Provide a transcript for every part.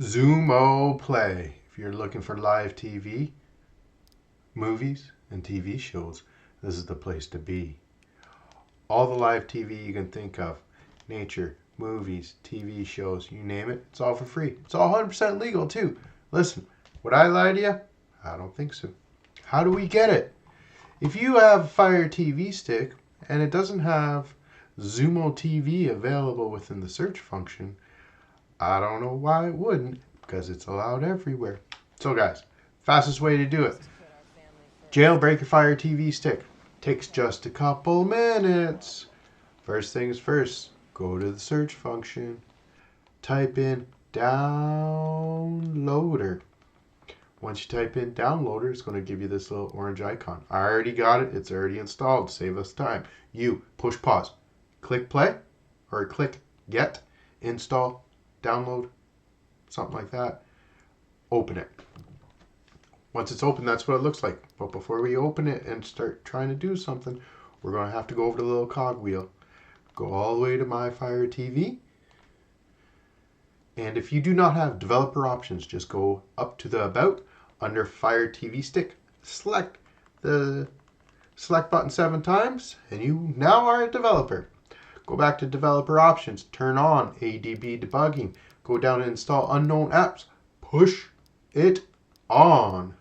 Zumo Play. If you're looking for live TV, movies, and TV shows, this is the place to be. All the live TV you can think of, nature, movies, TV shows, you name it, it's all for free. It's all 100% legal too. Listen, would I lie to you? I don't think so. How do we get it? If you have a Fire TV stick and it doesn't have Zumo TV available within the search function, I don't know why it wouldn't, because it's allowed everywhere. So guys, fastest way to do it. Jailbreak your Fire TV stick. Takes just a couple minutes. First things first, go to the search function. Type in downloader. Once you type in downloader, it's going to give you this little orange icon. I already got it. It's already installed. Save us time. You push pause. Click play or click get, install, download, something like that. Open it. Once it's open, that's what it looks like. But before we open it and start trying to do something, we're going to have to go over to the little cog wheel. Go all the way to My Fire TV. And if you do not have developer options, just go up to the About under Fire TV Stick. Select the select button 7 times, and you now are a developer. Go back to developer options. Turn on ADB debugging. Go down and install unknown apps. Push it on.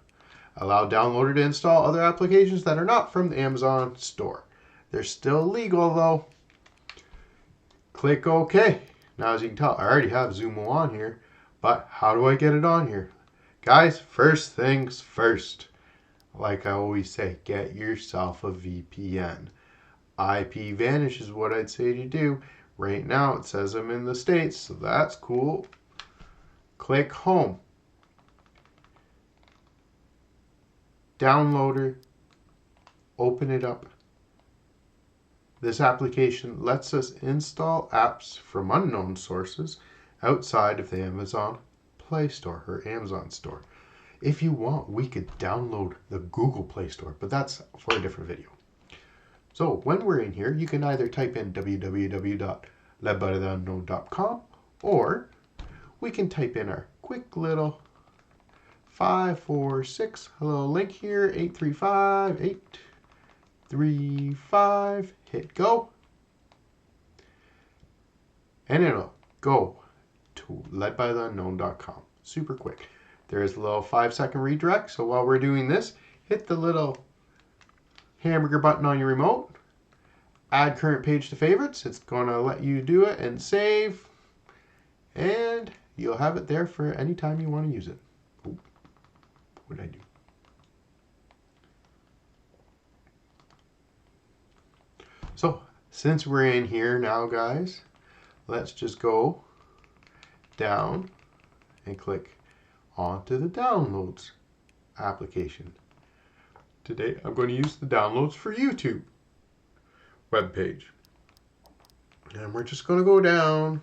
Allow downloader to install other applications that are not from the Amazon store. They're still legal though. Click OK. Now as you can tell, I already have Zumo on here, but how do I get it on here? Guys, first things first. Like I always say, get yourself a VPN. IPVanish is what I'd say to do. Right now it says I'm in the States, so that's cool. Click home. Downloader. Open it up. This application lets us install apps from unknown sources outside of the Amazon Play Store or Amazon Store. If you want, we could download the Google Play Store, but that's for a different video. So when we're in here, you can either type in www.ledbytheunknown.com or we can type in our quick little 546 hello link here, 835. Hit go. And it'll go to ledbytheunknown.com. Super quick. There is a little 5-second redirect. So while we're doing this, hit the little hamburger button on your remote. Add current page to favorites. It's going to let you do it and save. And you'll have it there for any time you want to use it. Ooh, what did I do? So, since we're in here now, guys, let's just go down and click onto the Downloads application. Today, I'm going to use the Downloads for YouTube webpage. And we're just going to go down.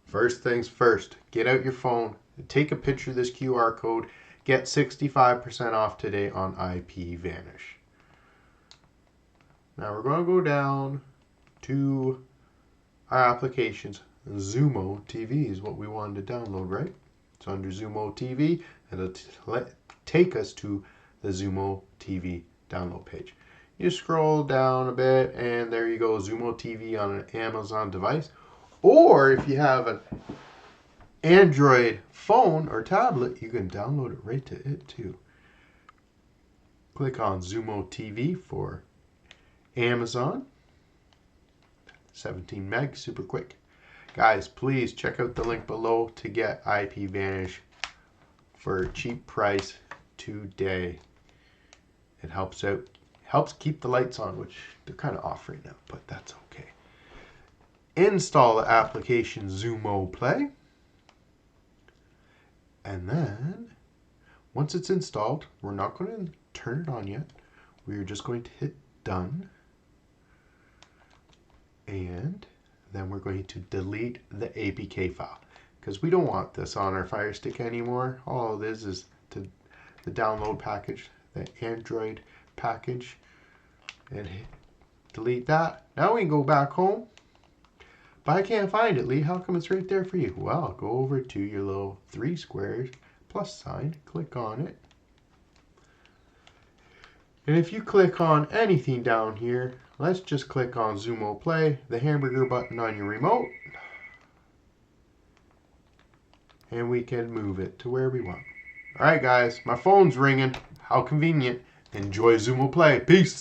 First things first, get out your phone, take a picture of this QR code, get 65% off today on IPVanish. Now we're going to go down to our applications. Zumo TV is what we wanted to download, right? So under Zumo TV, it'll take us to the Zumo TV download page. You scroll down a bit and there you go, Zumo TV on an Amazon device. Or if you have an Android phone or tablet, you can download it right to it too. Click on Zumo TV for Amazon. 17 meg, super quick. Guys, please check out the link below to get IPVanish for a cheap price today. It helps keep the lights on, which they're kind of off right now, but that's okay. Install the application Zumo Play. And then, once it's installed, we're not going to turn it on yet. We're just going to hit done. And then we're going to delete the APK file because we don't want this on our Fire Stick anymore. All it is the download package, the Android package, and delete that. Now we can go back home. But I can't find it, Lee. How come it's right there for you? Well, go over to your little 3 squares plus sign. Click on it. And if you click on anything down here, let's just click on Zumo Play, the hamburger button on your remote. And we can move it to where we want. Alright guys, my phone's ringing. How convenient. Enjoy Zumo Play. Peace.